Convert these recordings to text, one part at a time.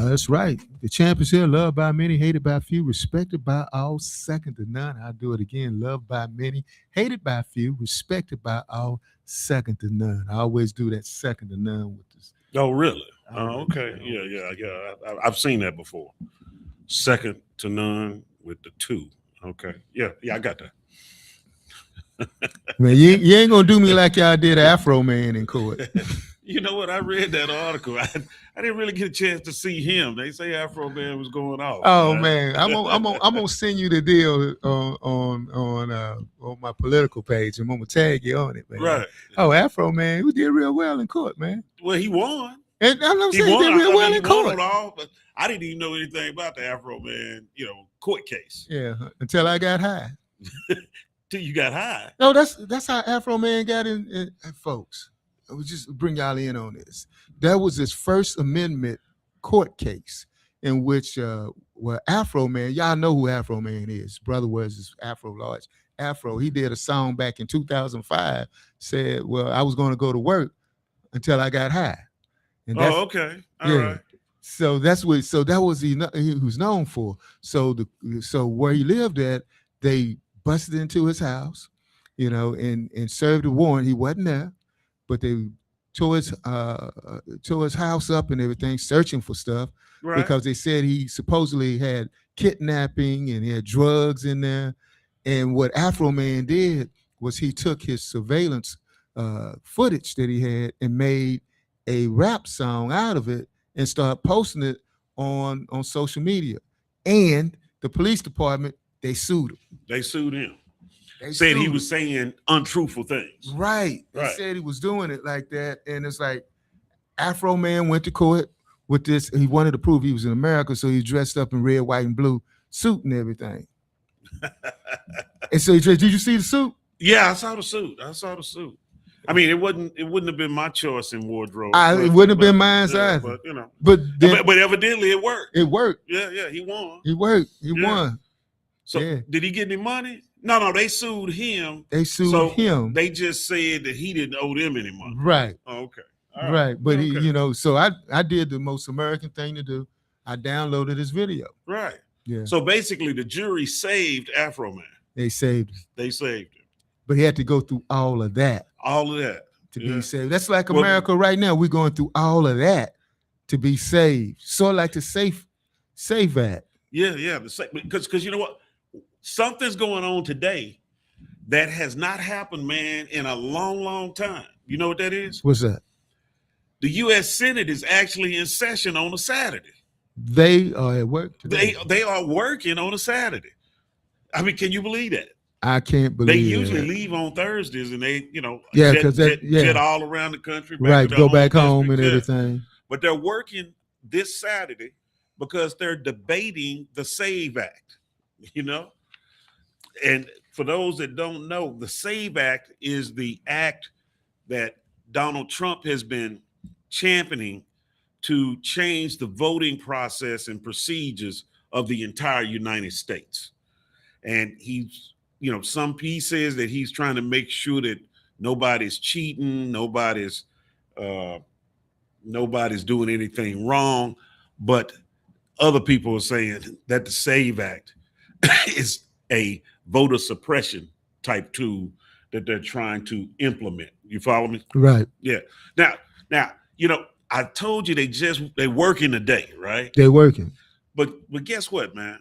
That's right. The champ is here, loved by many, hated by few, respected by all, second to none. I'll do it again. Loved by many, hated by few, respected by all, second to none. I always do that second to none with this. Oh, really? I Oh, always, okay. Yeah. I've seen that before. Second to none with the two. Okay. Yeah, I got Man, you ain't gonna do me like y'all did Afro Man in court. that. You know what? I read that article. I didn't really get a chance to see him. They say Afro Man was going off, Oh man. man, I'm gonna send you the deal on my political page. I'm gonna tag you on it, man. Right. Oh, Afro Man, we did real well in court, man. Well, he won. And I'm He saying he won. did real I well mean, in he won court. on all, but I didn't even know anything about the Afro Man, court case. Yeah, until I got high. Till you got high. No, that's how Afro Man got in folks. I would just bring y'all in on this. That was his First Amendment court case in which Afro Man, y'all know who Afro Man is. His brother was his Afro Lodge. Afro, he did a song back in 2005, said, well, I was going to go to work until I got high. And that's, Okay. All yeah. right. So that was he was known for. So where he lived at, they busted into his house, and served a warrant. He wasn't there, but they tore his house up and everything, searching for stuff Right. because they said he supposedly had kidnapping and he had drugs in there. And what Afro Man did was he took his surveillance footage that he had and made a rap song out of it and started posting it on social media. And the police department, they sued him. They sued him. They Said he sued was him. saying untruthful things. Right. They Right. said he was doing it like that. And it's like Afro Man went to court with this. He wanted to prove he was in America, so he dressed up in red, white, and blue suit and everything. And so he said, did you see the suit? Yeah, I saw the suit. I mean, it wouldn't have been my choice in wardrobe. It wouldn't have been mine either. But But evidently it worked. it worked. Yeah, he won. He worked. He Yeah. won. So Yeah. did he get any money? No, they sued him. They sued So him. They just said that he didn't owe them any money. Right. Oh, okay. All All right. But Okay. he, so I did the most American thing to do. I downloaded his video. Right. Yeah. So basically the jury saved Afro Man. They saved him. They saved him. But he had to go through all of that All of that. to Yeah. be saved. That's like Well- America right now. We're going through all of that to be saved. Sort of like the Safe Act. Yeah. Because you know what? Something's going on today that has not happened, man, in a long, long time. You know what that is? What's that? The U.S. Senate is actually in session on a Saturday. They are at work today. They are working on a Saturday. I mean, can you believe that? I can't believe They usually that. leave on Thursdays and they, Yeah, jet, 'cause that- jet, yeah. jet all around the country. Right, to go their back home and district. Yeah. everything. But they're working this Saturday because they're debating the SAVE Act, And for those that don't know, the SAVE Act is the act that Donald Trump has been championing to change the voting process and procedures of the entire United States. And he's, some he says that he's trying to make sure that nobody's cheating, nobody's doing anything wrong. But other people are saying that the SAVE Act is a voter suppression type tool that they're trying to implement. You follow me? Right. Yeah. Now, I told you they working today, right? They're working. But guess what, man?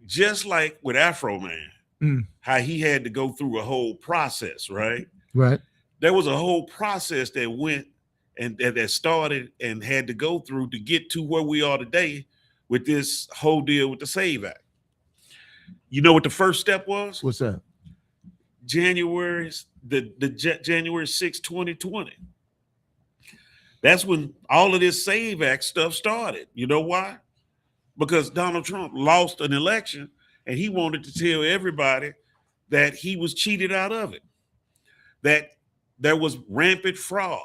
Just like with Afro Man, how he had to go through a whole process, right? Right. There was a whole process that went and that started and had to go through to get to where we are today with this whole deal with the SAVE Act. You know what the first step was? What's that? January 6, 2020. That's when all of this SAVE Act stuff started. You know why? Because Donald Trump lost an election and he wanted to tell everybody that he was cheated out of it, that there was rampant fraud,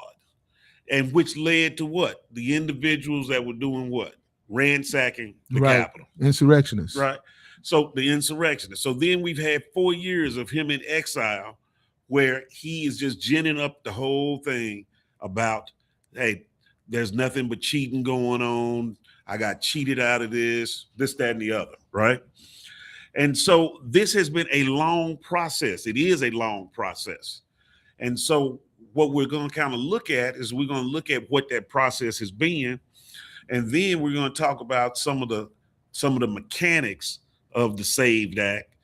and which led to what? The individuals that were doing what? Ransacking the Capitol. Insurrectionists. Right. So the insurrectionists. So then we've had 4 years of him in exile where he is just ginning up the whole thing about, hey, there's nothing but cheating going on. I got cheated out of this, that, and the other, right? And so this has been a long process. It is a long process. And so what we're going to kind of look at is we're going to look at what that process has been, and then we're going to talk about some of the mechanics of the SAVED Act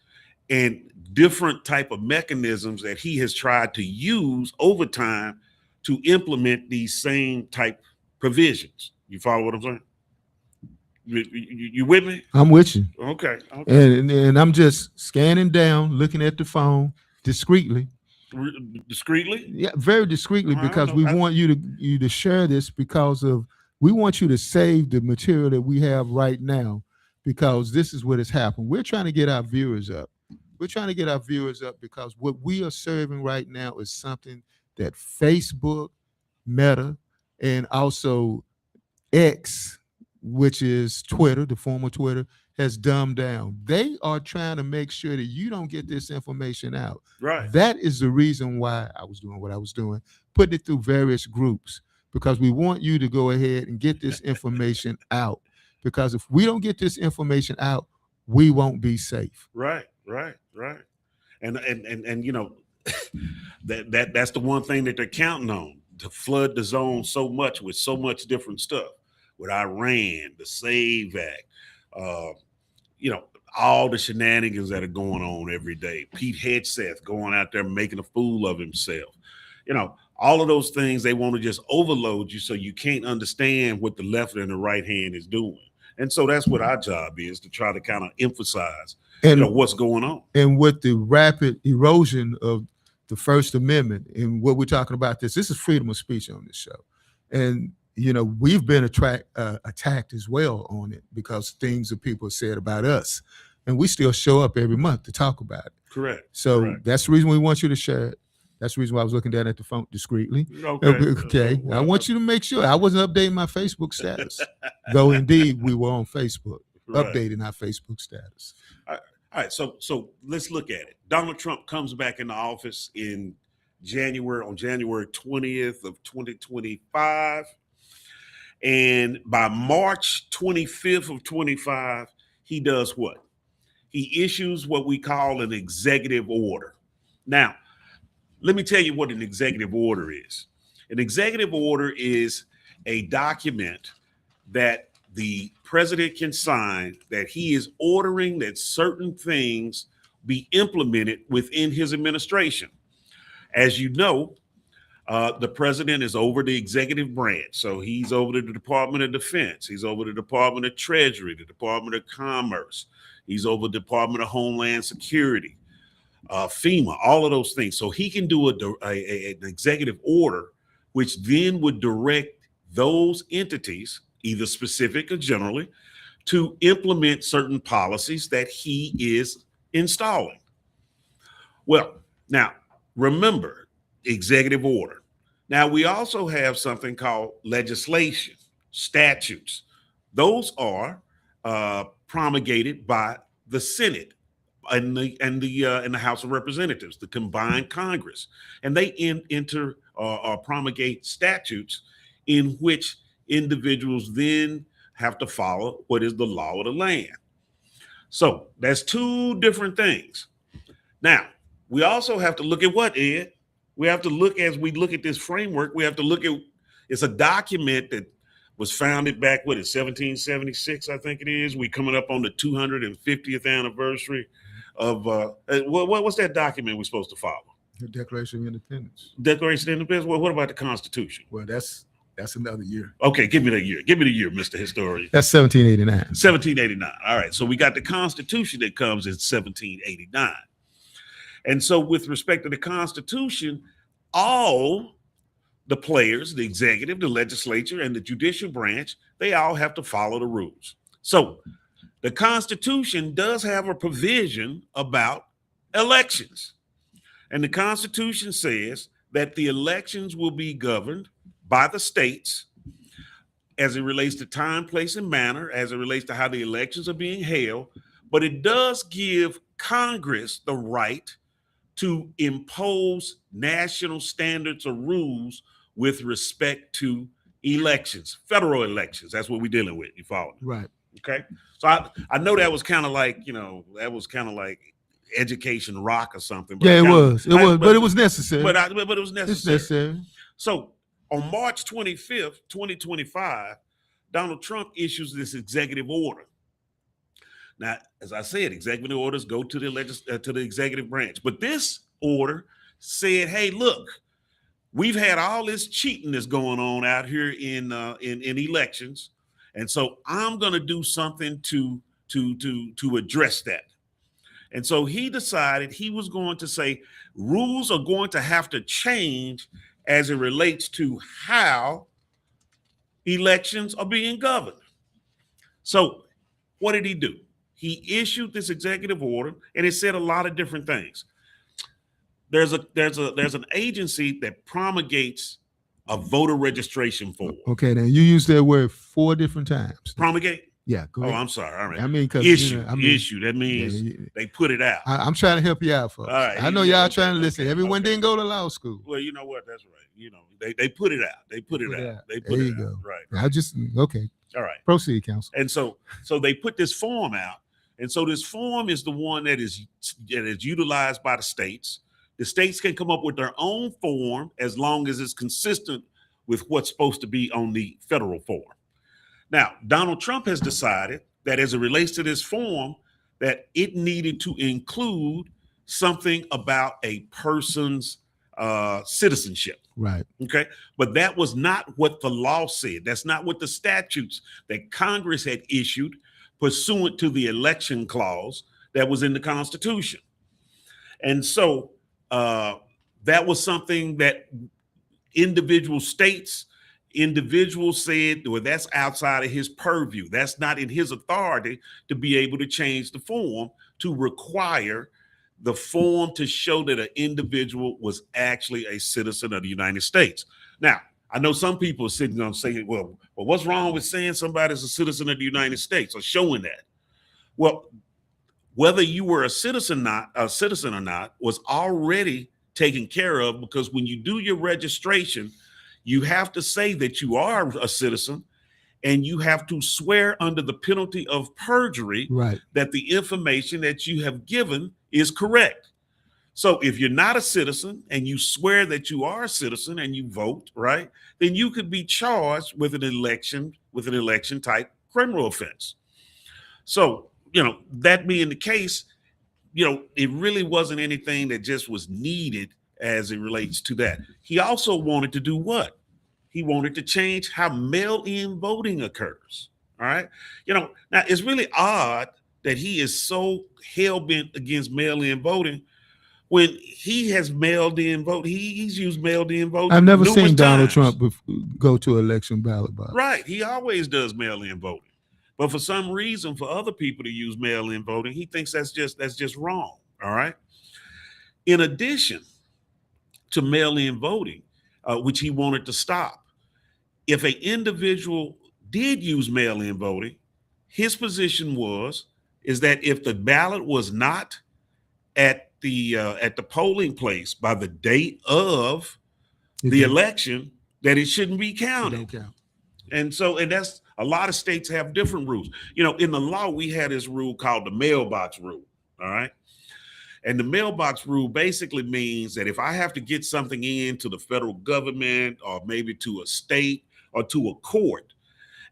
and different type of mechanisms that he has tried to use over time to implement these same type provisions. You follow what I'm saying? You with me? I'm with you. Okay. And I'm just scanning down, looking at the phone discreetly. Discreetly? Yeah, very discreetly, because we want you to share this, because of we want you to save the material that we have right now, because this is what has happened. We're trying to get our viewers up. We're trying to get our viewers up because what we are serving right now is something that Facebook, Meta, and also X, which is Twitter, the former Twitter, has dumbed down. They are trying to make sure that you don't get this information out. Right. That is the reason why I was doing what I was doing, putting it through various groups, because we want you to go ahead and get this information out. Because if we don't get this information out, we won't be safe. Right. And that's the one thing that they're counting on, to flood the zone so much with so much different stuff, with Iran, the SAVE Act, all the shenanigans that are going on every day. Pete Hegseth going out there making a fool of himself. All of those things, they want to just overload you so you can't understand what the left and the right hand is doing. And so that's what our job is, to try to kind of emphasize what's going on. And with the rapid erosion of the First Amendment, and what we're talking about, this is freedom of speech on this show. And we've been attacked as well on it, because things that people have said about us, and we still show up every month to talk about it. Correct. So that's the reason we want you to share it. That's the reason why I was looking down at the phone discreetly. Okay. I want you to make sure. I wasn't updating my Facebook status, though indeed we were on Facebook, updating our Facebook status. All right. So let's look at it. Donald Trump comes back into office on January 20th of 2025. And by March 25th of 25, he does what? He issues what we call an executive order. Now, let me tell you what an executive order is. An executive order is a document that the president can sign, that he is ordering that certain things be implemented within his administration. As you know, the president is over the executive branch. So he's over the Department of Defense. He's over the Department of Treasury, the Department of Commerce. He's over the Department of Homeland Security, FEMA, all of those things. So he can do an executive order, which then would direct those entities, either specific or generally, to implement certain policies that he is installing. Well, now, remember, executive order. Now, we also have something called legislation, statutes. Those are promulgated by the Senate and the House of Representatives, the combined Congress, and they enter or promulgate statutes in which individuals then have to follow what is the law of the land. So that's two different things. Now, we also have to look at what, Ed? We have to look, as we look at this framework, we have to look at, it's a document that was founded back, in 1776, I think it is. We're coming up on the 250th anniversary of, what's that document we're supposed to follow? The Declaration of Independence. Declaration of Independence? Well, what about the Constitution? Well, that's another year. Okay, give me the year. Give me the year, Mr. Historian. That's 1789. 1789. All right, so we got the Constitution that comes in 1789. And so with respect to the Constitution, all the players, the executive, the legislature, and the judicial branch, they all have to follow the rules. So the Constitution does have a provision about elections. And the Constitution says that the elections will be governed by the states as it relates to time, place, and manner, as it relates to how the elections are being held. But it does give Congress the right to impose national standards or rules with respect to elections, federal elections. That's what we're dealing with. You follow me? Right. Okay. So I know that was kind of like, that was kind of like education rock or something. But Yeah, it was. It was, but it but was necessary. but it was It's necessary. necessary. So on March 25th, 2025, Donald Trump issues this executive order. Now, as I said, executive orders go to the executive branch, but this order said, "Hey, look, we've had all this cheating that's going on out here in elections, and so I'm going to do something to address that." And so he decided he was going to say rules are going to have to change as it relates to how elections are being governed. So what did he do? He issued this executive order, and it said a lot of different things. There's an agency that promulgates a voter registration form. Okay, then you used that word 4 different times. Promulgate? Yeah, go Oh, ahead. I'm sorry. All right. I mean, because issue. That means they put it out. I'm trying to help you out, folks. All right. I know y'all trying to listen. Everyone didn't go to law school. Well, you know what? That's right. They put it out. They put it out. They put there it you out. go. Right. I just okay. All right. Proceed, counsel. And so they put this form out, and so this form is the one that is utilized by the states. The states can come up with their own form as long as it's consistent with what's supposed to be on the federal form. Now, Donald Trump has decided that as it relates to this form, that it needed to include something about a person's citizenship. Right. Okay. But that was not what the law said. That's not what the statutes that Congress had issued pursuant to the election clause that was in the Constitution. And so that was something that individuals said, well, that's outside of his purview. That's not in his authority to be able to change the form to require the form to show that an individual was actually a citizen of the United States. Now, I know some people are sitting on saying, well, what's wrong with saying somebody's a citizen of the United States or showing that? Well, whether you were a citizen or not was already taken care of, because when you do your registration, you have to say that you are a citizen, and you have to swear under the penalty of perjury that the information that you have given is correct. So if you're not a citizen and you swear that you are a citizen and you vote, right, then you could be charged with an election type criminal offense. So, that being the case, it really wasn't anything that just was needed as it relates to that. He also wanted to do what? He wanted to change how mail-in voting occurs. All right. Now it's really odd that he is so hell-bent against mail-in voting when he has mailed in vote. He's used mailed in voting. I've never seen Donald Trump go to election ballot box. Right. He always does mail-in voting. But for some reason, for other people to use mail-in voting, he thinks that's just wrong. All right. In addition to mail-in voting, which he wanted to stop, if an individual did use mail-in voting, his position is that if the ballot was not at the polling place by the date of the election, that it shouldn't be counted. And that's a lot of states have different rules. In the law, we had this rule called the mailbox rule. All right. And the mailbox rule basically means that if I have to get something into the federal government or maybe to a state or to a court,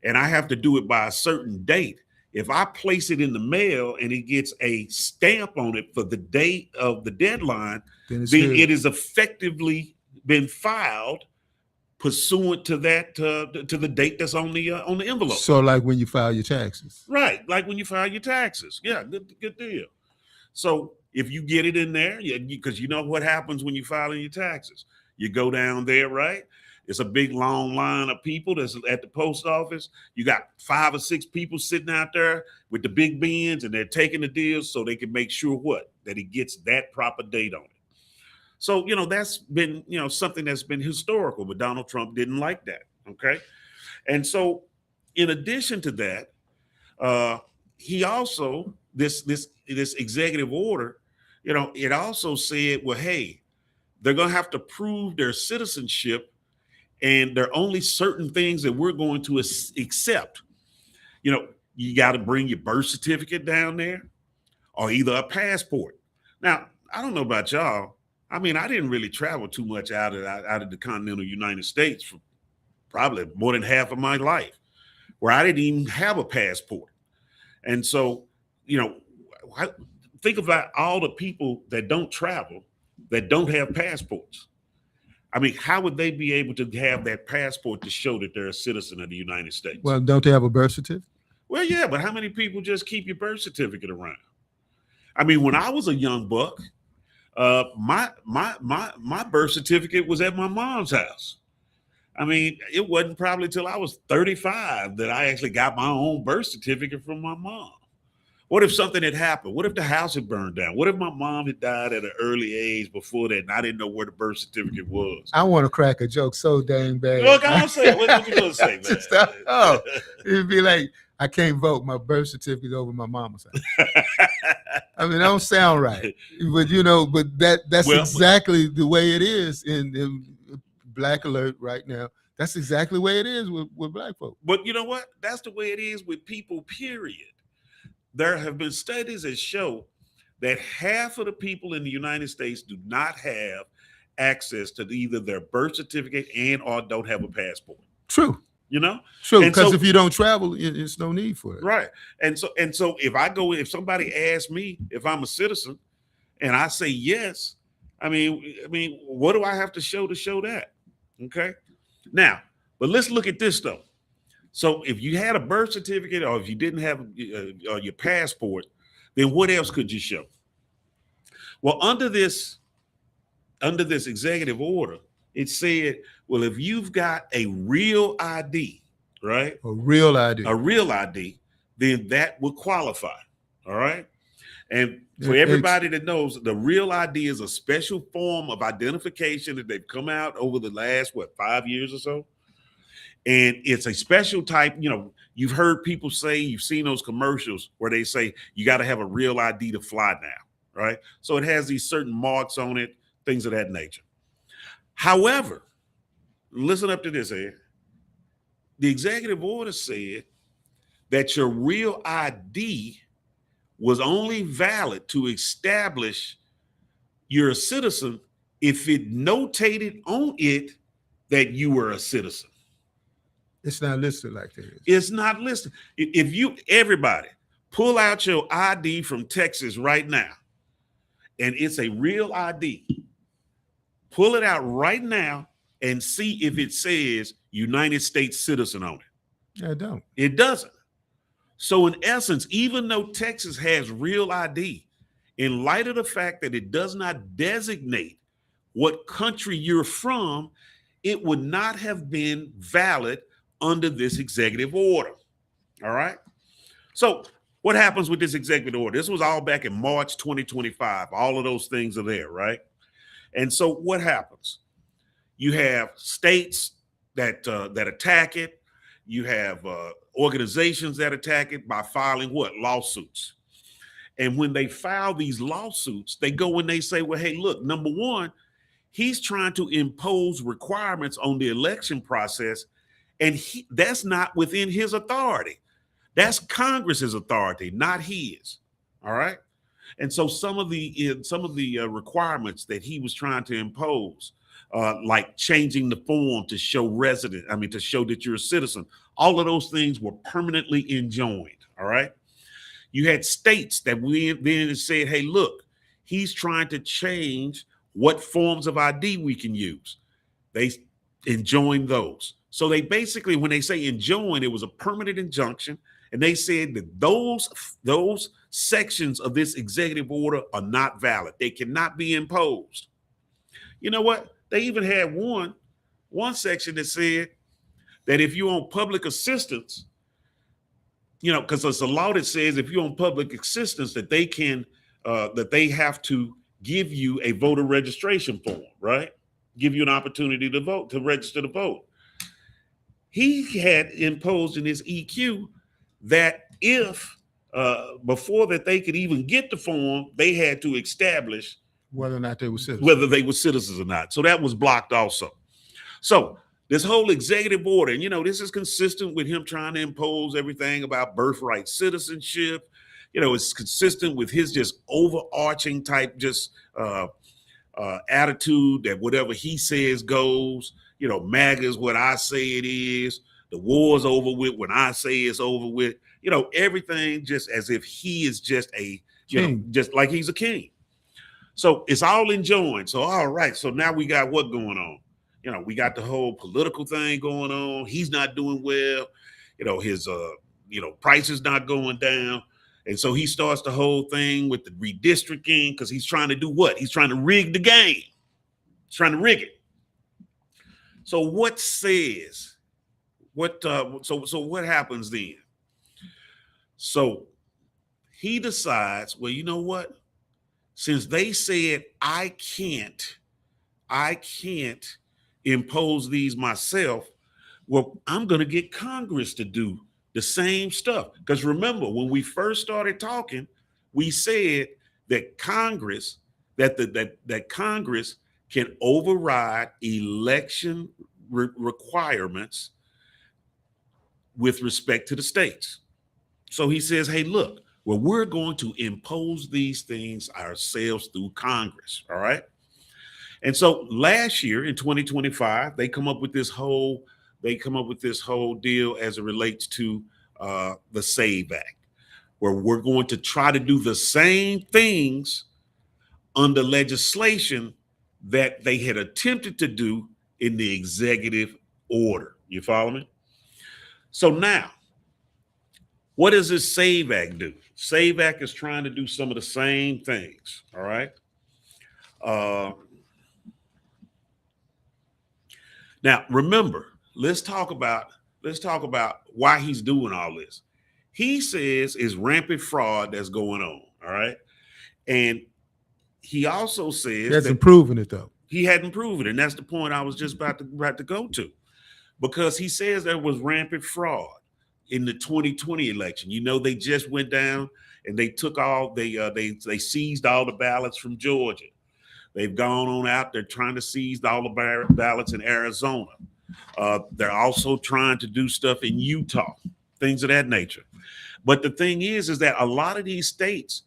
and I have to do it by a certain date, if I place it in the mail and it gets a stamp on it for the date of the deadline, then it is effectively been filed pursuant to that to the date that's on the envelope. So, like when you file your taxes, right? Like when you file your taxes, yeah, good deal. So if you get it in there, because you know what happens when you file your taxes, you go down there, right? It's a big long line of people that's at the post office. You got 5 or 6 people sitting out there with the big bins, and they're taking the deals so they can make sure that he gets that proper date on it. So, that's been, something that's been historical, but Donald Trump didn't like that. Okay. And so in addition to that, he also, this executive order, it also said, well, hey, they're going to have to prove their citizenship and there are only certain things that we're going to accept. You know, you got to bring your birth certificate down there, or either a passport. Now, I don't know about y'all. I mean, I didn't really travel too much out of the continental United States for probably more than half of my life, where I didn't even have a passport. And so, you know, think about all the people that don't travel, that don't have passports. I mean, how would they be able to have that passport to show that they're a citizen of the United States? Well, don't they have a birth certificate? Well, yeah, but how many people just keep your birth certificate around? I mean, when I was a young buck, my birth certificate was at my mom's house. I mean, it wasn't probably till I was 35 that I actually got my own birth certificate from my mom. What if something had happened? What if the house had burned down? What if my mom had died at an early age before that and I didn't know where the birth certificate was? I want to crack a joke so dang bad. Look, I don't say it. What you gonna say, man? It'd be like, I can't vote. My birth certificate over my mama's house. I mean, that don't sound right. But that's exactly the way it is in Black Alert right now. That's exactly the way it is with black folks. But you know what? That's the way it is with people, period. There have been studies that show that half of the people in the United States do not have access to either their birth certificate and or don't have a passport. True. You know? True, because if you don't travel, it's no need for it. Right. And so if somebody asks me if I'm a citizen and I say yes, I mean, what do I have to show that? Okay. Now, but let's look at this though. So if you had a birth certificate or if you didn't have your passport, then what else could you show? Well, under this executive order, it said, well, if you've got a real ID, right? A real ID, then that would qualify. All right. And for everybody that knows, the real ID is a special form of identification that they've come out over the last, 5 years or so. And it's a special type, you've heard people say, you've seen those commercials where they say you got to have a real ID to fly now, right? So it has these certain marks on it, things of that nature. However, listen up to this, Ed. The executive order said that your real ID was only valid to establish you're a citizen if it notated on it that you were a citizen. It's not listed like that. It's not listed. Everybody, pull out your ID from Texas right now, and it's a real ID. Pull it out right now and see if it says United States citizen on it. I don't. It doesn't. So in essence, even though Texas has real ID, in light of the fact that it does not designate what country you're from, it would not have been valid under this executive order. All right. So what happens with this executive order? This was all back in March 2025. All of those things are there, right? And so what happens? You have states that attack it. You have organizations that attack it by filing lawsuits. And when they file these lawsuits, they go and they say, well, hey, look, number one, he's trying to impose requirements on the election process, and that's not within his authority. That's Congress's authority, not his. All right. And so some of the requirements that he was trying to impose, like changing the form to show to show that you're a citizen, all of those things were permanently enjoined. All right. You had states that then said, hey, look, he's trying to change what forms of ID we can use. They enjoined those. So they basically, when they say enjoin, it was a permanent injunction. And they said that those sections of this executive order are not valid. They cannot be imposed. You know what? They even had one section that said that if you're on public assistance, because there's a law that says if you're on public assistance that they have to give you a voter registration form, right? Give you an opportunity to vote, to register to vote. He had imposed in his EQ that if before that they could even get the form, they had to establish whether or not they were citizens. Whether they were citizens or not. So that was blocked also. So This whole executive order, and this is consistent with him trying to impose everything about birthright citizenship. It's consistent with his just overarching type attitude that whatever he says goes. MAGA is what I say it is. The war's over with when I say it's over with. Everything just as if he is just just like he's a king. So it's all enjoined. So all right. So now we got what going on? We got the whole political thing going on. He's not doing well. His price is not going down. And so he starts the whole thing with the redistricting because he's trying to do what? He's trying to rig the game. He's trying to rig it. So what says what? So what happens then? So he decides, well, you know what? Since they said I can't impose these myself, well, I'm going to get Congress to do the same stuff. Because remember, when we first started talking, we said that Congress, that Congress can override election requirements with respect to the states. So he says, hey, look, well, we're going to impose these things ourselves through Congress. All right. And so last year in 2025, they come up with this whole deal as it relates to the SAVE Act, where we're going to try to do the same things under legislation that they had attempted to do in the executive order. You follow me? So now, what does this SAVE Act do? SAVE Act is trying to do some of the same things. All right. Now, remember, let's talk about why he's doing all this. He says it's rampant fraud that's going on. All right. And he also says he hasn't proven it, though. He hadn't proven it. And that's the point I was just about to go to, because he says there was rampant fraud in the 2020 election. They just went down and they took all they seized all the ballots from Georgia. They've gone on out. They're trying to seize all the ballots in Arizona. They're also trying to do stuff in Utah, things of that nature. But the thing is that a lot of these states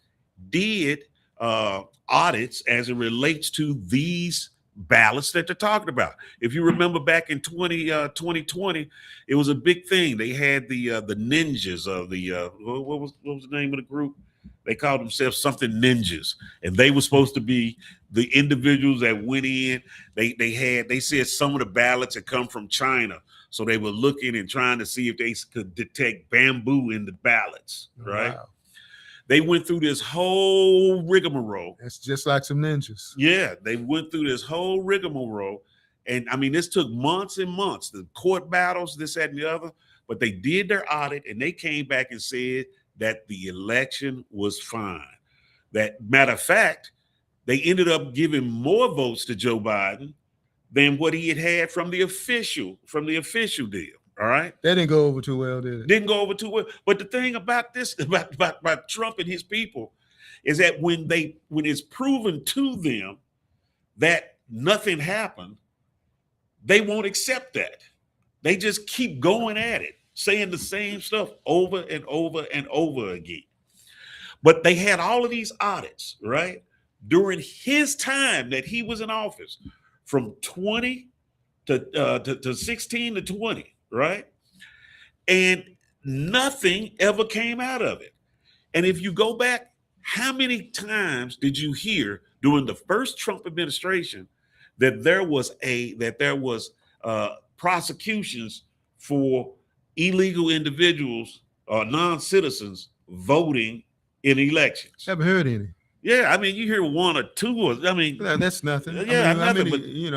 did audits as it relates to these ballots that they're talking about. If you remember back in 2020, it was a big thing. They had the ninjas of the what was the name of the group? They called themselves something ninjas, and they were supposed to be the individuals that went in. They said some of the ballots had come from China, so they were looking and trying to see if they could detect bamboo in the ballots. Right? Wow. They went through this whole rigmarole. That's just like some ninjas. Yeah, they went through this whole rigmarole, and I mean, this took months and months. The court battles, this, that, and the other. But they did their audit, and they came back and said that the election was fine. That matter of fact, they ended up giving more votes to Joe Biden than what he had from the official deal. All right. That didn't go over too well, did it? Didn't go over too well. But the thing about this, about Trump and his people, is that when it's proven to them that nothing happened, they won't accept that. They just keep going at it, saying the same stuff over and over and over again. But they had all of these audits, right? During his time that he was in office, from 20 to 16 to 20, right? And nothing ever came out of it. And if you go back, how many times did you hear during the first Trump administration that there was prosecutions for illegal individuals or non-citizens voting in elections? Haven't heard any. Yeah, I mean, you hear one or two, or I mean, that's nothing. Yeah, nothing. But you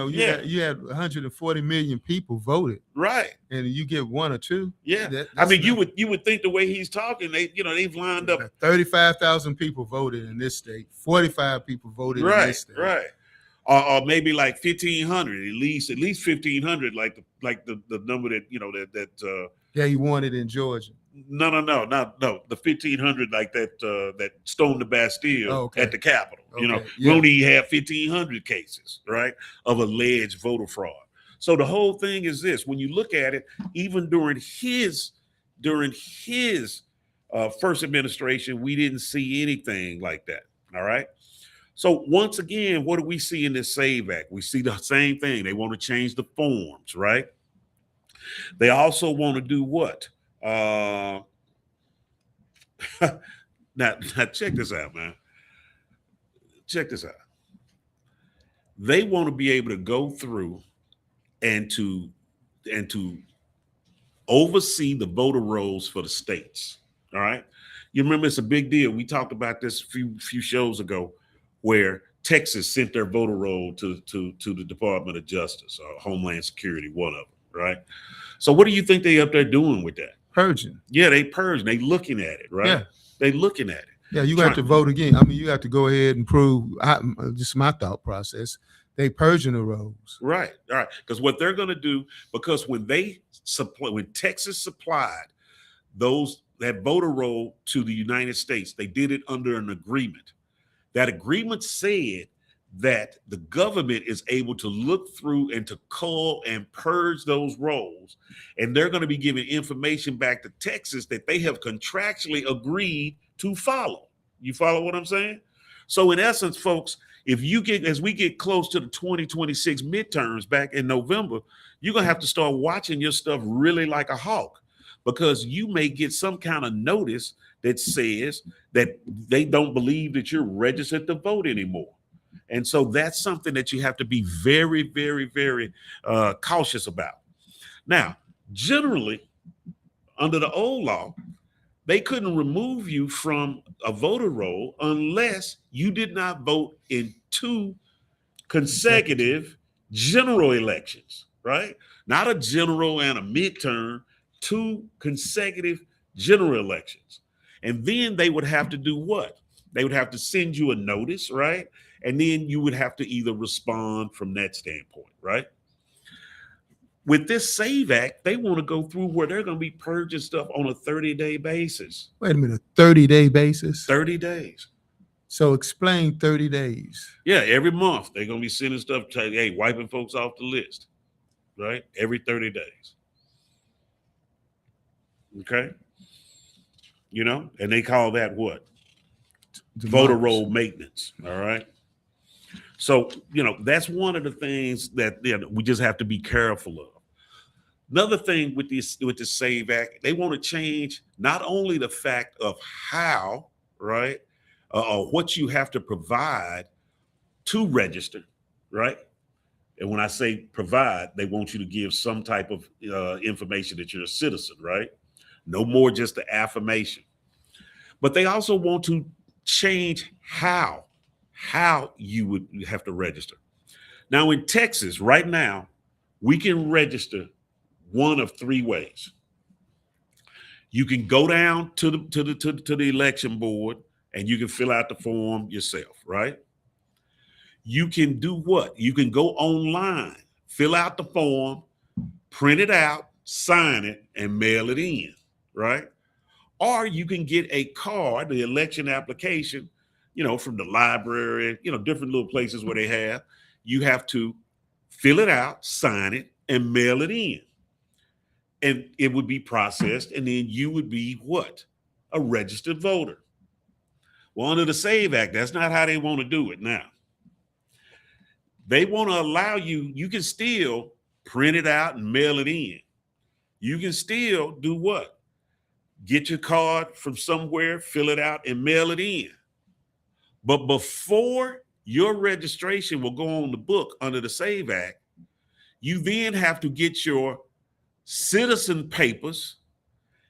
had 140 million people voted, right? And you get one or two. Yeah, I mean, you would think the way he's talking, they've lined up 35,000 people voted in this state, 45 people voted in this state, right? Or maybe like 1,500, at least 1,500, like the number that yeah, he won it in Georgia. No. The 1,500 like that stormed the Bastille at the Capitol. We only have 1,500 cases, right, of alleged voter fraud. So the whole thing is this: when you look at it, even during his first administration, we didn't see anything like that. All right. So once again, what do we see in this SAVE Act? We see the same thing. They want to change the forms, right? They also want to do what? Now check this out, man. Check this out. They want to be able to go through and to oversee the voter rolls for the states. All right. You remember it's a big deal. We talked about this a few shows ago, where Texas sent their voter roll to the Department of Justice or Homeland Security, one of them, right? So what do you think they up there doing with that? Purging. Yeah, they purging. They looking at it, right? Yeah. They looking at it. Yeah, you got to vote again. I mean, you have to go ahead and prove. Just my thought process. They purging the rolls. Right. All right. Because what they're going to do, because when Texas supplied that voter roll to the United States, they did it under an agreement. That agreement said that the government is able to look through and to cull and purge those rolls, and they're going to be giving information back to Texas that they have contractually agreed to follow. You follow what I'm saying? So in essence, folks, as we get close to the 2026 midterms back in November, you're going to have to start watching your stuff really like a hawk, because you may get some kind of notice that says that they don't believe that you're registered to vote anymore. And so that's something that you have to be very, very, very cautious about. Now, generally, under the old law, they couldn't remove you from a voter roll unless you did not vote in 2 consecutive general elections, right? Not a general and a midterm, 2 consecutive general elections. And then they would have to do what? They would have to send you a notice, right? And then you would have to either respond from that standpoint, right? With this SAVE Act, they want to go through where they're going to be purging stuff on a 30-day basis. Wait a minute, 30-day basis? 30 days. So explain 30 days. Yeah, every month they're going to be sending stuff, hey, wiping folks off the list, right? Every 30 days. Okay? You know, and they call that what? Voter roll maintenance, all right? So, you know, that's one of the things that we just have to be careful of. Another thing with the SAVE Act, they want to change not only the fact of how, right, or what you have to provide to register, right? And when I say provide, they want you to give some type of information that you're a citizen, right? No more just the affirmation. But they also want to change how you would have to register. Now in Texas, right now, we can register one of 3 ways. You can go down to the election board and you can fill out the form yourself, right? You can do what? You can go online, fill out the form, print it out, sign it, and mail it in, right? Or you can get a card, the election application, you know, from the library, you know, different little places where they have. You have to fill it out, sign it, and mail it in. And it would be processed, and then you would be what? A registered voter. Well, under the SAVE Act, that's not how they want to do it now. They want to allow you can still print it out and mail it in. You can still do what? Get your card from somewhere, fill it out, and mail it in. But before your registration will go on the book under the SAVE Act, you then have to get your citizen papers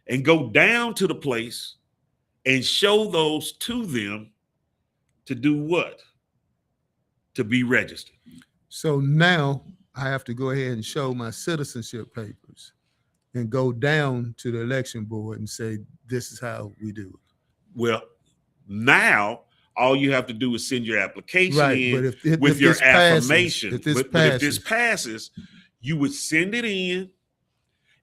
and go down to the place and show those to them to do what? To be registered. So now I have to go ahead and show my citizenship papers and go down to the election board and say, this is how we do it. Well, now all you have to do is send your application in but with if your this passes, affirmation. If this if this passes, you would send it in,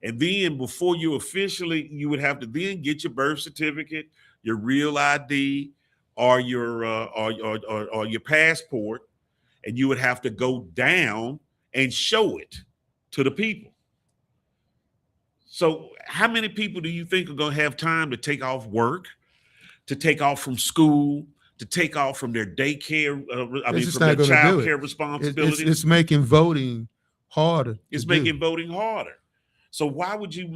and then before you would have to then get your birth certificate, your real ID, or your passport, and you would have to go down and show it to the people. So how many people do you think are going to have time to take off work, to take off from school, to take off from their daycare, They're just from their not going to child do it. care It's responsibilities? making voting harder. It's making voting harder. So why would you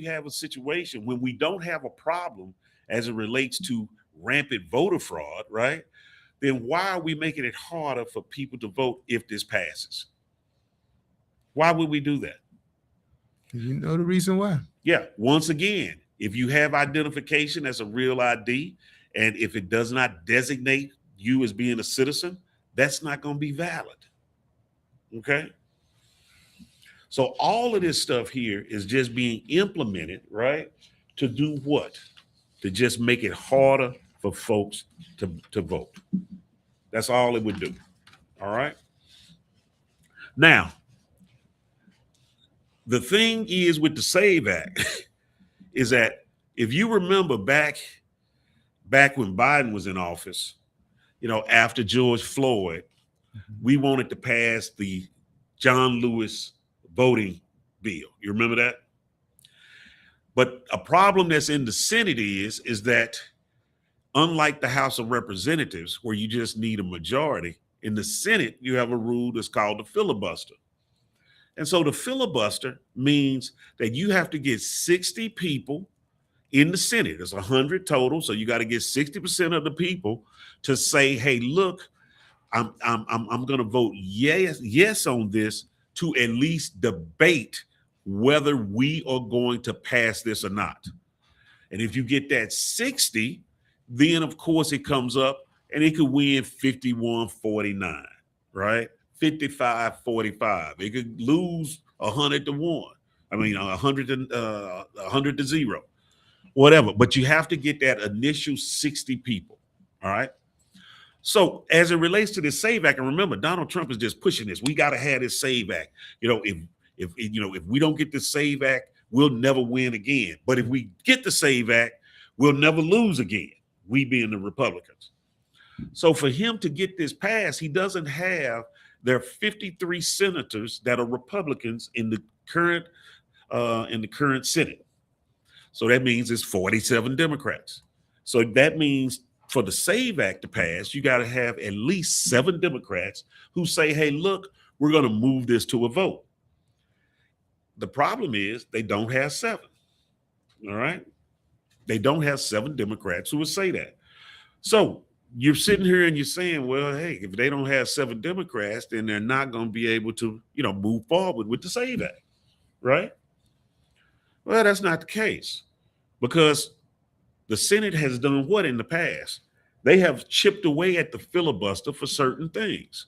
have a situation when we don't have a problem as it relates to rampant voter fraud, right? Then why are we making it harder for people to vote if this passes? Why would we do that? You know the reason why. Yeah, once again, if you have identification as a real ID, and if it does not designate you as being a citizen, that's not going to be valid. Okay? So all of this stuff here is just being implemented, right? To do what? To just make it harder for folks to vote. That's all it would do. All right. Now, the thing is with the SAVE Act is that if you remember back when Biden was in office, after George Floyd, we wanted to pass the John Lewis voting bill. You remember that? But a problem that's in the Senate is that unlike the House of Representatives, where you just need a majority, in the Senate, you have a rule that's called the filibuster. And so the filibuster means that you have to get 60 people in the Senate. There's 100 total, so you got to get 60% of the people to say, "Hey, look, I'm going to vote yes on this to at least debate whether we are going to pass this or not." And if you get that 60, then of course it comes up and it could win 51-49, right? 55-45. It could lose 100-1. I mean, 100-0, whatever. But you have to get that initial 60 people. All right. So as it relates to this SAVE Act, and remember, Donald Trump is just pushing this. We got to have this SAVE Act. If we don't get this SAVE Act, we'll never win again. But if we get the SAVE Act, we'll never lose again. We being the Republicans. So for him to get this passed, he doesn't have their 53 senators that are Republicans in the current Senate. So that means it's 47 Democrats. So that means for the SAVE Act to pass, you got to have at least 7 Democrats who say, "Hey, look, we're going to move this to a vote." The problem is they don't have 7. All right. They don't have 7 Democrats who would say that. So you're sitting here and you're saying, well, hey, if they don't have 7 Democrats, then they're not going to be able to, move forward with the SAVE Act. Right. Well, that's not the case, because the Senate has done what in the past? They have chipped away at the filibuster for certain things.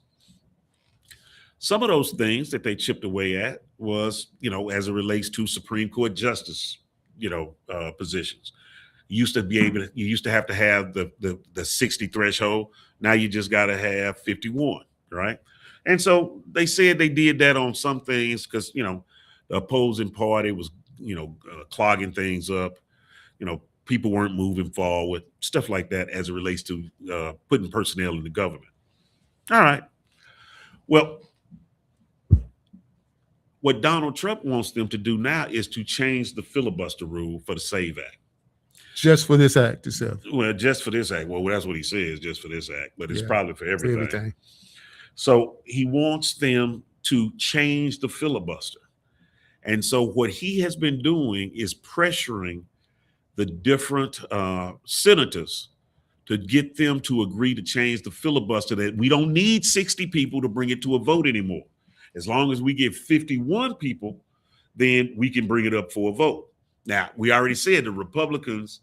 Some of those things that they chipped away at was, as it relates to Supreme Court justice, positions. You used to have to have the 60 threshold. Now you just got to have 51, right? And so they said they did that on some things because, the opposing party was, clogging things up. People weren't moving forward, stuff like that as it relates to putting personnel in the government. All right. Well, what Donald Trump wants them to do now is to change the filibuster rule for the SAVE Act. Just for this act itself. Well, just for this act. Well, that's what he says, just for this act, but it's probably for everything. So he wants them to change the filibuster. And so what he has been doing is pressuring the different senators to get them to agree to change the filibuster, that we don't need 60 people to bring it to a vote anymore. As long as we get 51 people, then we can bring it up for a vote. Now, we already said the Republicans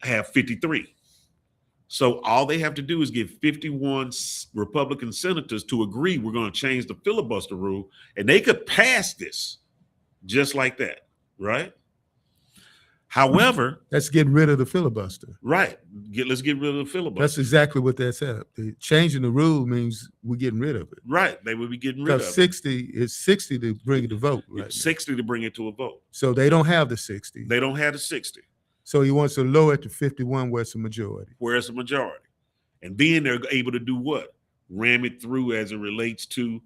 have 53. So all they have to do is get 51 Republican senators to agree we're going to change the filibuster rule, and they could pass this just like that, right? However, let's get rid of the filibuster. Right. Let's get rid of the filibuster. That's exactly what that said. Changing the rule means we're getting rid of it. Right. They would be getting rid of it. 60 is 60 to bring it to vote. Right. It's 60 to bring it to a vote. So they don't have the 60. They don't have the 60. So he wants to lower it to 51 where it's a majority. Where it's a majority. And then they're able to do what? Ram it through as it relates to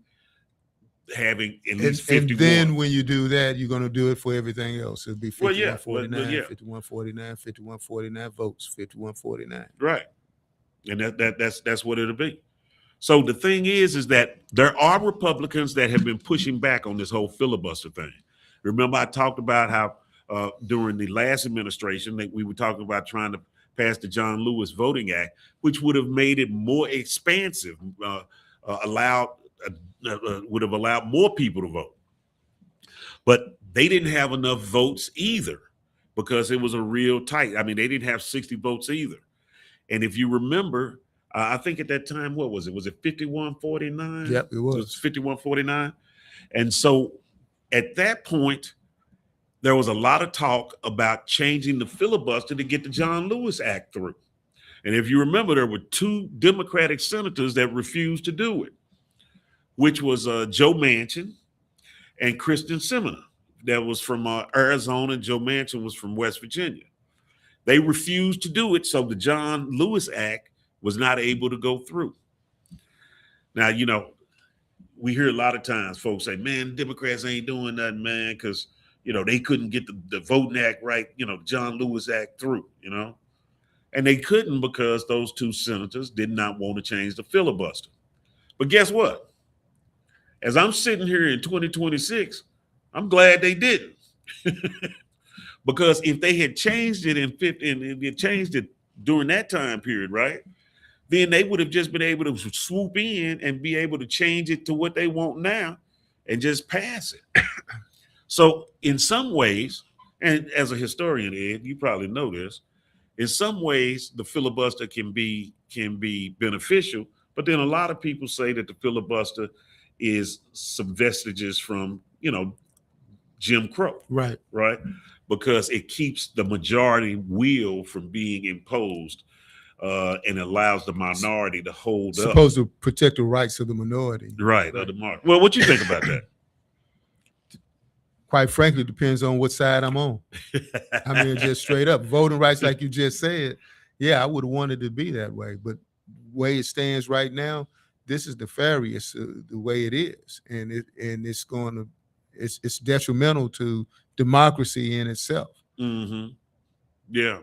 having at least And 51. then when you do that, you're going to do it for everything else. It'll be Well, yeah, 5149, yeah, 5149, 5149 votes, 5149. right. And that's what it'll be. So the thing is that there are Republicans that have been pushing back on this whole filibuster thing. Remember, I talked about how during the last administration that we were talking about trying to pass the John Lewis Voting Act, which would have made it more expansive, allowed would have allowed more people to vote. But they didn't have enough votes either because it was a real tight. I mean, they didn't have 60 votes either. And if you remember, I think at that time, what was it? Was it 51-49? Yep, it was. It was 51-49. And so at that point, there was a lot of talk about changing the filibuster to get the John Lewis Act through. And if you remember, there were two Democratic senators that refused to do it, which was Joe Manchin and Kristen Sinema. That was from Arizona, and Joe Manchin was from West Virginia. They refused to do it, so the John Lewis Act was not able to go through. Now, you know, we hear a lot of times folks say, man, Democrats ain't doing nothing, man, because, you know, they couldn't get the Voting Act right, you know, John Lewis Act through, you know. And they couldn't because those two senators did not want to change the filibuster. But guess what? As I'm sitting here in 2026, I'm glad they didn't. Because if they had changed it and if they changed it during that time period, right, then they would have just been able to swoop in and be able to change it to what they want now and just pass it. So in some ways, and as a historian, Ed, you probably know this, in some ways the filibuster can be beneficial, but then a lot of people say that the filibuster is some vestiges from, you know, Jim Crow. Right. Right. Because it keeps the majority will from being imposed and allows the minority to hold up. Supposed to protect the rights of the minority. Right. Of the minority. Well, what you think about that? Quite frankly, it depends on what side I'm on. I mean, just straight up voting rights, like you just said. Yeah, I would have wanted it to be that way, but way it stands right now, this is nefarious the way it is, and it's going to it's detrimental to democracy in itself. Mm-hmm. Yeah.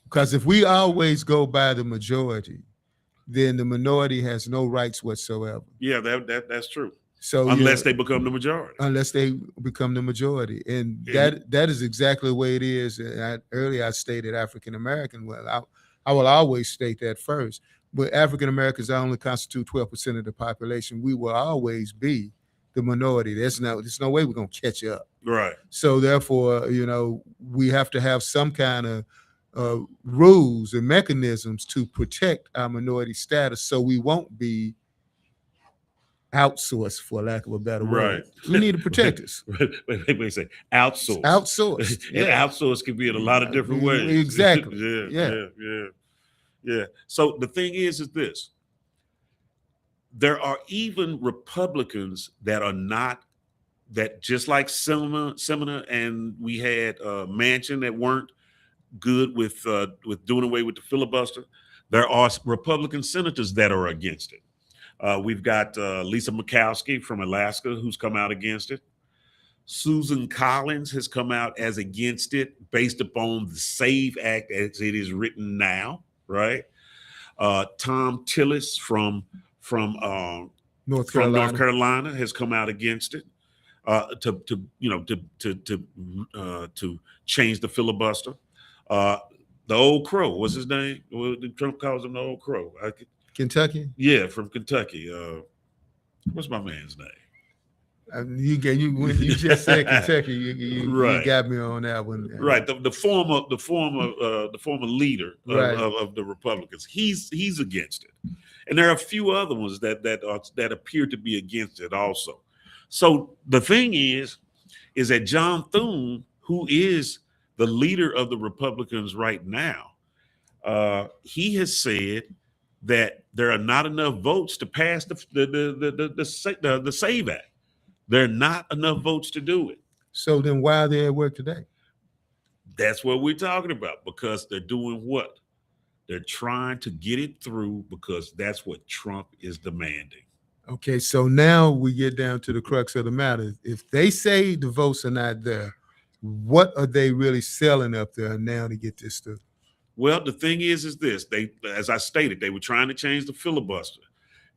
Because if we always go by the majority, then the minority has no rights whatsoever. Yeah, that's true. So unless they become the majority. Unless they become the majority. And that is exactly the way it is. Earlier I stated African American. Well, I will always state that first. But African Americans only constitute 12% of the population. We will always be the minority. There's no way we're gonna catch up. Right. So therefore, you know, we have to have some kind of rules and mechanisms to protect our minority status, so we won't be outsourced, for lack of a better word. Right. We need to protect us. Wait, say outsourced. Outsourced. And outsourced can be in a lot of different ways. Exactly. Yeah. So the thing is this. There are even Republicans that are not, that just like Sinema and we had Manchin that weren't good with doing away with the filibuster. There are Republican senators that are against it. We've got Lisa Murkowski from Alaska who's come out against it. Susan Collins has come out as against it based upon the SAVE Act as it is written now, right? Tom Tillis from North Carolina has come out against it to change the filibuster. The old crow, what's his name? Trump calls him the old crow. Kentucky? Yeah, from Kentucky. What's my man's name? When you just said Kentucky, you got me on that one. Right, the former leader of the Republicans. He's against it, and there are a few other ones that appear to be against it also. So the thing is that John Thune, who is the leader of the Republicans right now, he has said that there are not enough votes to pass the SAVE Act. There are not enough votes to do it. So then why are they at work today? That's what we're talking about, because they're doing what? They're trying to get it through because that's what Trump is demanding. Okay, so now we get down to the crux of the matter. If they say the votes are not there, what are they really selling up there now to get this through? Well, the thing is this: they, as I stated, they were trying to change the filibuster.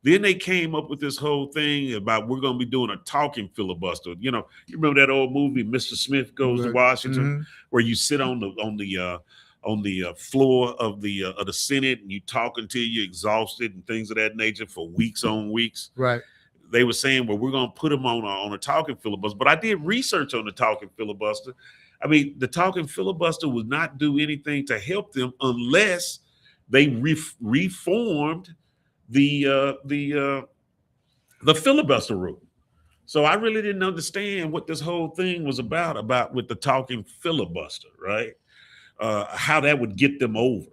Then they came up with this whole thing about we're going to be doing a talking filibuster. You remember that old movie, Mr. Smith Goes to Washington, Mhm. where you sit on the floor of the Senate and you talk until you're exhausted and things of that nature for weeks on weeks. Right. They were saying, well, we're going to put them on a talking filibuster. But I did research on the talking filibuster. I mean, the talking filibuster would not do anything to help them unless they reformed the filibuster rule. So I really didn't understand what this whole thing was about with the talking filibuster, right? How that would get them over.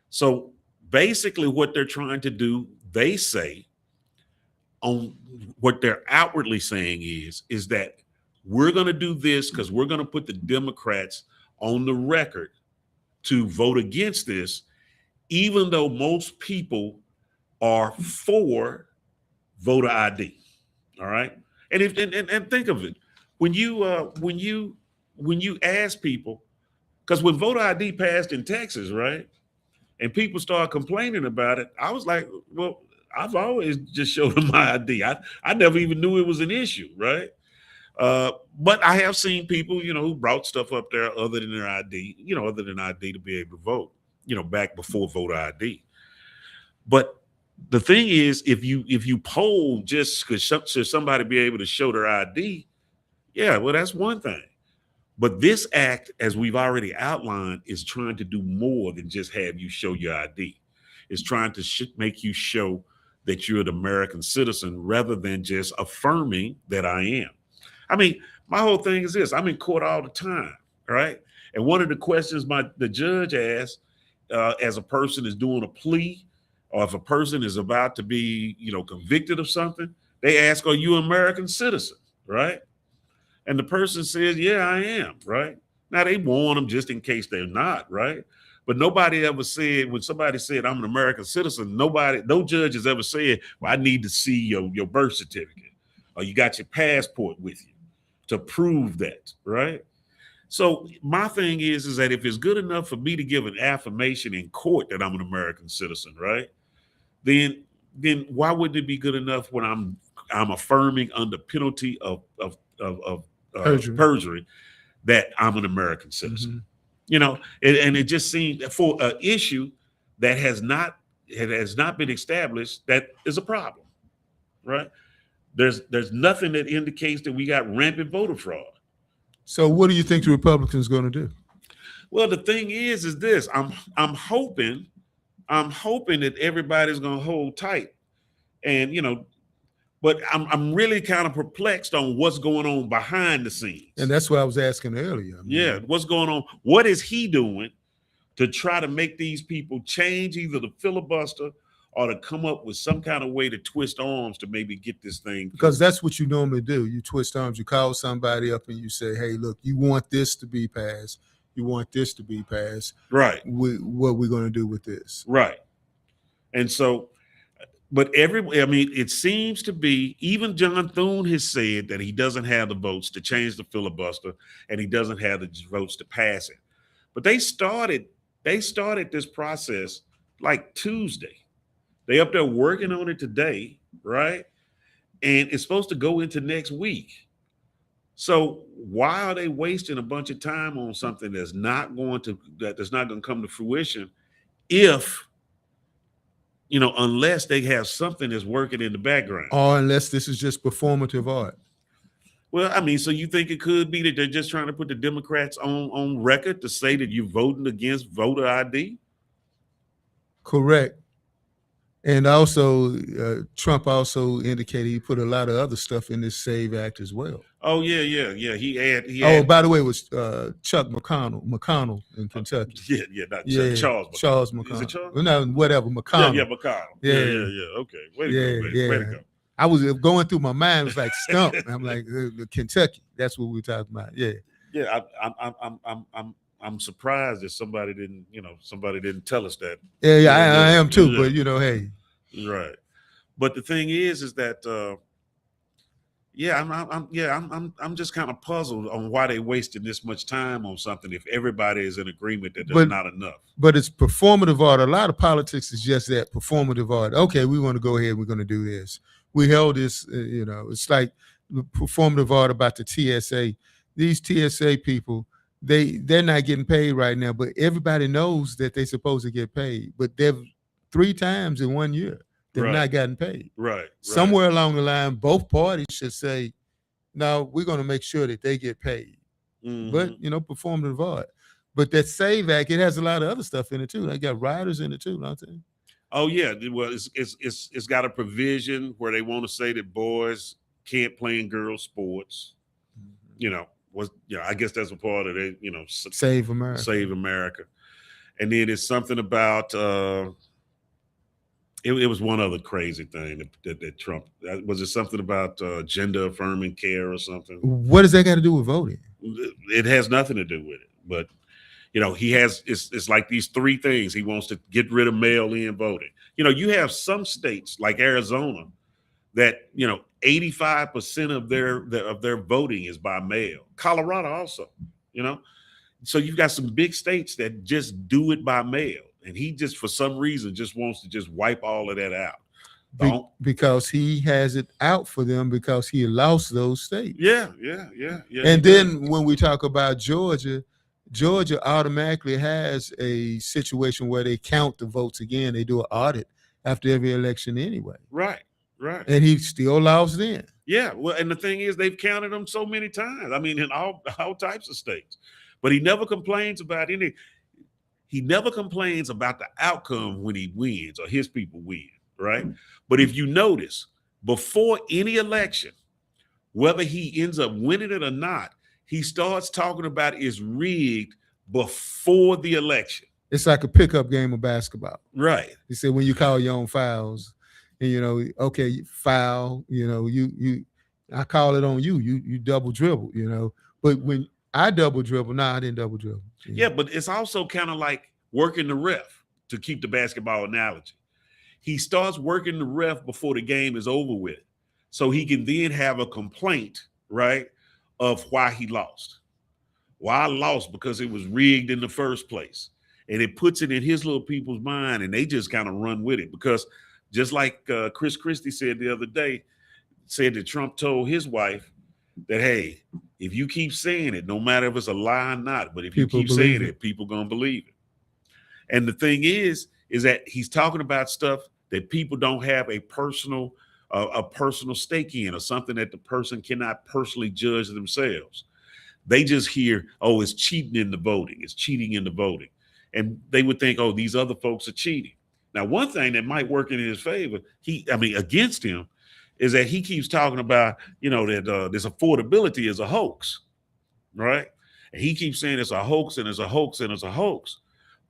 So basically, what they're trying to do, they say, on what they're outwardly saying is that we're going to do this because we're going to put the Democrats on the record to vote against this, even though most people are for voter ID. All right, and think of it when you ask people, because when voter ID passed in Texas, right, and people started complaining about it, I was like, well, I've always just showed them my ID. I never even knew it was an issue, right? But I have seen people, who brought stuff up there other than their ID, other than ID to be able to vote, back before voter ID. But the thing is, if you poll just because should somebody be able to show their ID, yeah, well, that's one thing. But this act, as we've already outlined, is trying to do more than just have you show your ID. It's trying to make you show that you're an American citizen rather than just affirming that I am. I mean, my whole thing is this: I'm in court all the time, right? And one of the questions the judge asked, as a person is doing a plea, or if a person is about to be, convicted of something, they ask, "Are you an American citizen?" Right? And the person says, "Yeah, I am." Right? Now they warn them just in case they're not, right? But nobody ever said, when somebody said I'm an American citizen, no judge has ever said, "Well, I need to see your birth certificate or you got your passport with you to prove that," right? So my thing is that if it's good enough for me to give an affirmation in court that I'm an American citizen, right? Then why wouldn't it be good enough when I'm affirming under penalty of Perjury. perjury that I'm an American citizen? Mhm. And it just seems for an issue that has not been established, that is a problem, right? There's nothing that indicates that we got rampant voter fraud. So what do you think the Republicans going to do? Well, the thing is this: I'm hoping that everybody's going to hold tight, and but I'm really kind of perplexed on what's going on behind the scenes. And that's what I was asking earlier. Yeah, what's going on? What is he doing to try to make these people change either the filibuster or to come up with some kind of way to twist arms to maybe get this thing? Because that's what you normally do. You twist arms, you call somebody up and you say, hey, look, you want this to be passed. You want this to be passed. Right. What we're going to do with this. Right. And so, but it seems to be, even John Thune has said that he doesn't have the votes to change the filibuster and he doesn't have the votes to pass it. But they started this process like Tuesday. They up there working on it today, right? And it's supposed to go into next week. So why are they wasting a bunch of time on something that's not going to come to fruition if unless they have something that's working in the background? Or unless this is just performative art. Well, I mean, so you think it could be that they're just trying to put the Democrats on record to say that you're voting against voter ID? Correct. And also, Trump also indicated he put a lot of other stuff in this SAVE Act as well. Oh yeah. He had. By the way, it was Chuck McConnell in Kentucky. Charles McConnell. McConnell. Is it Charles? No, whatever, McConnell. Yeah, McConnell. Yeah. Okay, way to go. I was going through my mind. It was like stump. I'm like Kentucky. That's what we're talking about. Yeah. Yeah, I'm surprised that somebody didn't tell us that. Yeah, I am too. But hey. Right. But the thing is that yeah, I'm just kind of puzzled on why they wasted this much time on something if everybody is in agreement that there's But not enough. but it's performative art. A lot of politics is just that performative art. Okay, we want to go ahead. We're going to do this. We held this. It's like the performative art about the TSA. These TSA people, they're not getting paid right now, but everybody knows that they're supposed to get paid. But they've 3 times in 1 year they've Right. not gotten paid. Right. Somewhere along the line, both parties should say, "No, we're going to make sure that they get paid." Mhm. But performative art. But that Save Act, it has a lot of other stuff in it too. They got riders in it too, don't they? Oh yeah, well it's got a provision where they want to say that boys can't play in girls' sports. I guess that's a part of it. Save America. Save America, and then it's something about. It was one other crazy thing that Trump was. It something about gender affirming care or something? What does that got to do with voting? It has nothing to do with it, but he has. It's like these 3 things he wants to get rid of mail-in voting. You have some states like Arizona that 85% of their voting is by mail. Colorado also, so you've got some big states that just do it by mail, and he just for some reason just wants to just wipe all of that out. Because he has it out for them because he lost those states. Yeah. And then when we talk about Georgia automatically has a situation where they count the votes again. They do an audit after every election anyway. Right. And he still lost then. Yeah. Well, and the thing is, they've counted them so many times. I mean, in all types of states. But he never complains about any. He never complains about the outcome when he wins or his people win, right? But if you notice, before any election, whether he ends up winning it or not, he starts talking about it's rigged before the election. It's like a pickup game of basketball. Right. He said when you call your own fouls, and okay, foul, I call it on you. You double dribble, But when I double dribble, I didn't double dribble. Yeah, but it's also kind of like working the ref, to keep the basketball analogy. He starts working the ref before the game is over with, so he can then have a complaint, right, of why he lost. Why I lost because it was rigged in the first place. And it puts it in his little people's mind, and they just kind of run with it. Because just like Chris Christie said the other day, said that Trump told his wife that, hey, if you keep saying it, no matter if it's a lie or not, but if people you keep saying it, people going to believe it. And the thing is that he's talking about stuff that people don't have a personal stake in, or something that the person cannot personally judge themselves. They just hear, oh, it's cheating in the voting. It's cheating in the voting. And they would think, oh, these other folks are cheating. Now, one thing that might work in his favor, against him, is that he keeps talking about, that this affordability is a hoax, right? And he keeps saying it's a hoax and it's a hoax and it's a hoax.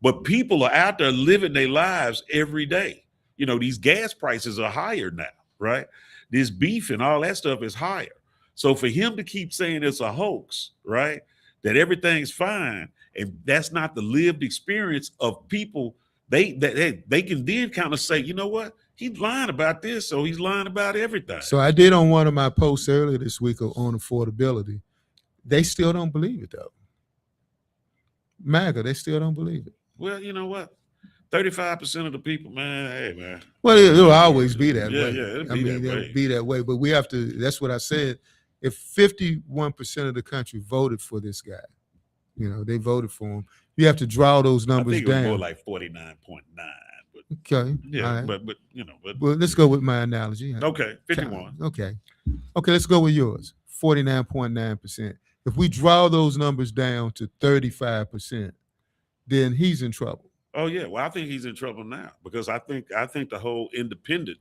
But people are out there living their lives every day. These gas prices are higher now, right? This beef and all that stuff is higher. So for him to keep saying it's a hoax, right, that everything's fine, and that's not the lived experience of people, they can then kind of say, you know what, he's lying about this, so he's lying about everything. So I did on one of my posts earlier this week on affordability. They still don't believe it, though. MAGA, they still don't believe it. Well, you know what? 35% of the people, man, hey, man. Well, it'll always be that way. Yeah, it'll be that way. But we have to, that's what I said. If 51% of the country voted for this guy, they voted for him, you have to draw those numbers I think it was down. more like 49.9. Okay. Yeah, right. but well, let's go with my analogy. Okay, 51. Okay, let's go with yours. 49.9%. If we draw those numbers down to 35%, then he's in trouble. Oh yeah, well, I think he's in trouble now, because I think the whole independent.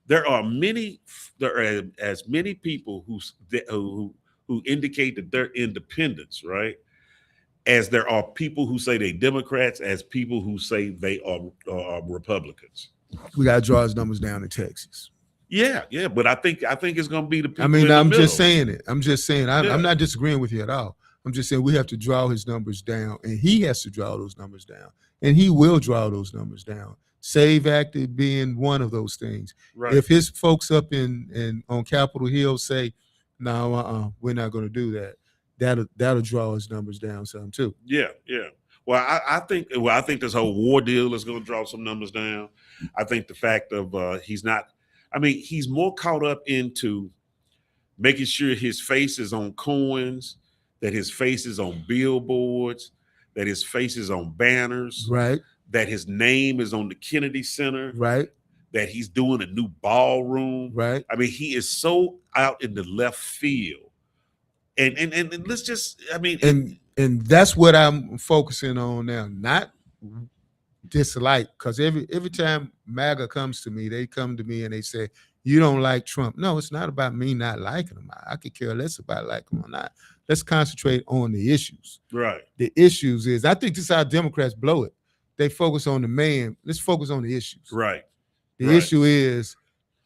There are as many people who indicate that they're independents, right? As there are people who say they're Democrats, as people who say they are Republicans. We got to draw his numbers down in Texas. Yeah, but I think it's going to be the people. I'm just saying it. I'm just saying. I'm not disagreeing with you at all. I'm just saying we have to draw his numbers down, and he has to draw those numbers down, and he will draw those numbers down SAVE Act being one of those things. Right. If his folks up in on Capitol Hill say, "No, we're not going to do that," that'll draw his numbers down some too. Yeah, yeah. Well, I think this whole war deal is going to draw some numbers down. I think the fact of he's not. I mean, he's more caught up into making sure his face is on coins, that his face is on billboards, that his face is on banners, Right, that his name is on the Kennedy Center, right, that he's doing a new ballroom. right. I mean, he is so out in the left field. And let's just, I mean, And that's what I'm focusing on now. Not dislike, because every time MAGA comes to me, they come to me and they say, "You don't like Trump." No, it's not about me not liking him. I could care less about liking him or not. Let's concentrate on the issues. right, The issues is, I think this is how Democrats blow it. They focus on the man. Let's focus on the issues. right. The right. issue is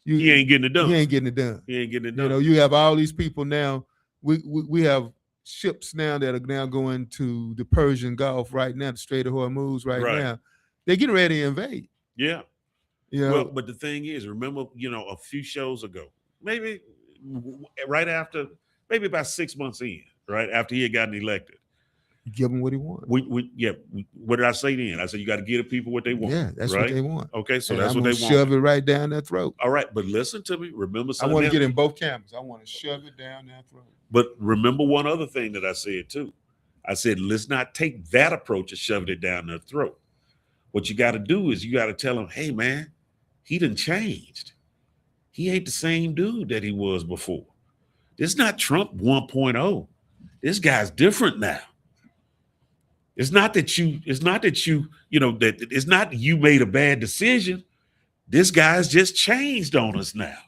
He ain't getting it done. He ain't getting it done. He ain't getting it You done. know, you have all these people now. We have ships now that are now going to the Persian Gulf right now, the Strait of Hormuz right Right. now. They're getting ready to invade. Yeah. You know, Well, but the thing is, remember, a few shows ago, maybe right after, maybe about 6 months in, right after he had gotten elected, give them what he wants. What did I say then? I said you got to give the people what they want. Yeah, that's right? what they want. Okay, so And that's I'm what they gonna want. shove it right down their throat. All right, but listen to me. Remember I something. want to get in both cameras. I want to shove it down their throat. But remember one other thing that I said too. I said, let's not take that approach of shoving it down their throat. What you got to do is you got to tell them, hey, man, he done changed. He ain't the same dude that he was before. This not Trump 1.0. This guy's different now. It's not that you made a bad decision. This guy's just changed on us now.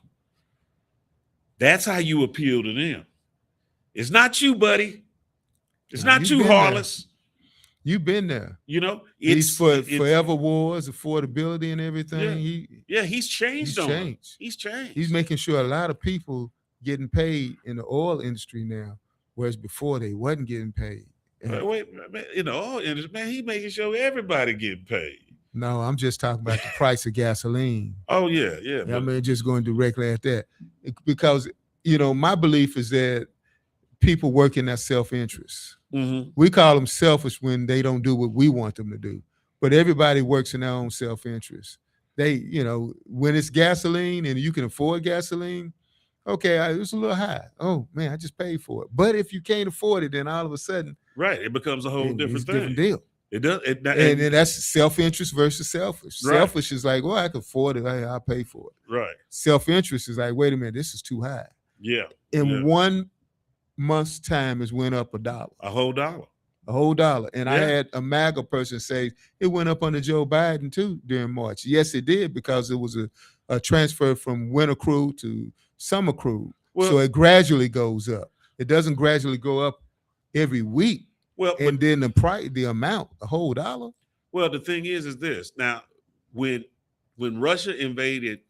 That's how you appeal to them. It's not you, buddy. It's not you, Harless. You've been there. It's forever wars, affordability, and everything. He's changed on us. He's changed. He's making sure a lot of people getting paid in the oil industry now, whereas before they wasn't getting paid. Wait, in the oil industry, man, he's making sure everybody getting paid. No, I'm just talking about the price of gasoline. Oh, yeah. I mean, just going directly at that. Because, my belief is that people work in their self-interest. Mm-hmm. We call them selfish when they don't do what we want them to do. But everybody works in their own self-interest. They, when it's gasoline and you can afford gasoline, okay, it's a little high. Oh, man, I just paid for it. But if you can't afford it, then all of a sudden, right, it becomes a whole different thing. Different deal. It does. And that's self-interest versus selfish. Right. Selfish is like, well, I can afford it. I'll pay for it. Right. Self-interest is like, wait a minute, this is too high. Yeah. In 1 month's time, it's went up $1. A whole dollar. A whole dollar. And I had a MAGA person say it went up under Joe Biden too during March. Yes, it did, because it was a transfer from winter crude to summer crude. So it gradually goes up. It doesn't gradually go up every week. And then the price, the amount, a whole dollar. Well, the thing is this. Now, when Russia invaded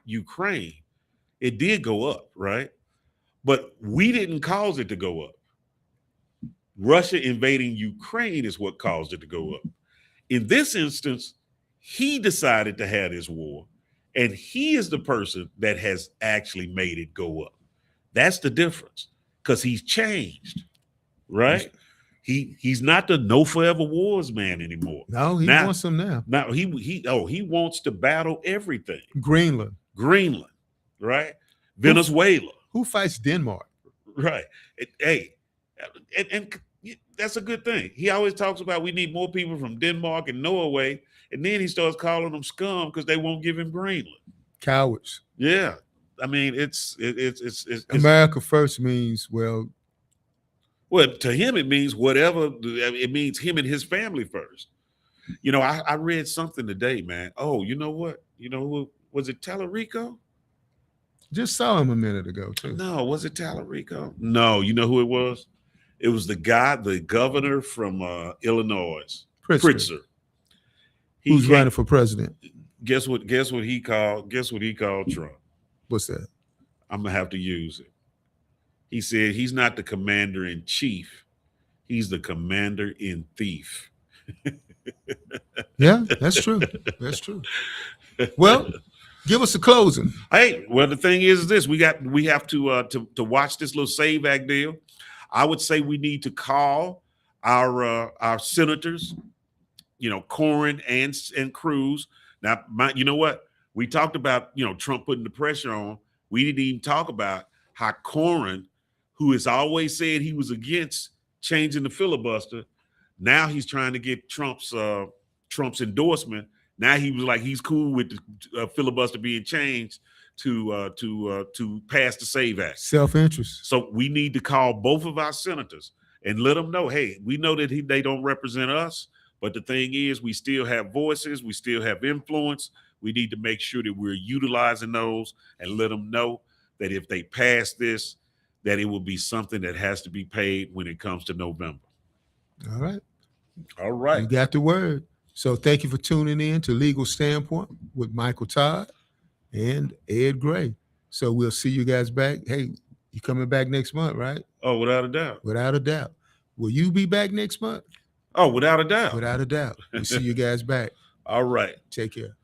Ukraine, it did go up, right? But we didn't cause it to go up. Russia invading Ukraine is what caused it to go up. In this instance, he decided to have this war, and he is the person that has actually made it go up. That's the difference, because he's changed, right? He's not the no forever wars man anymore. No, he wants them now. Now he wants to battle everything. Greenland, right? Venezuela. Who fights Denmark? Right. And that's a good thing. He always talks about we need more people from Denmark and Norway, and then he starts calling them scum because they won't give him Greenland. Cowards. Yeah. I mean, it's America first means, well, to him it means whatever. It means him and his family first. I read something today, man. Oh, you know what? Who was it? Tallarico? Just saw him a minute ago too. No, was it Tallarico? No, you know who it was? It was the governor from Illinois, Pritzker. Who's running for president? Guess what he called Trump? What's that? I'm gonna have to use it. He said he's not the commander in chief, he's the commander in thief. Yeah, that's true. That's true. Well, give us a closing. Hey, well, the thing is this: we have to watch this little SAVE Act deal. I would say we need to call our senators, Corrin and Cruz. Now, you know what? We talked about, Trump putting the pressure on. We didn't even talk about how Corrin, who has always said he was against changing the filibuster, now he's trying to get Trump's endorsement. Now he was like he's cool with the filibuster being changed to pass the SAVE Act. Self-interest. So we need to call both of our senators and let them know, hey, we know that they don't represent us, but the thing is, we still have voices, we still have influence. We need to make sure that we're utilizing those and let them know that if they pass this, that it will be something that has to be paid when it comes to November. All right. All right. You got the word. So thank you for tuning in to Legal Standpoint with Michael Todd and Ed Gray. So we'll see you guys back. Hey, you coming back next month, right? Oh, without a doubt. Without a doubt. Will you be back next month? Oh, without a doubt. Without a doubt. We'll see you guys back. All right. Take care.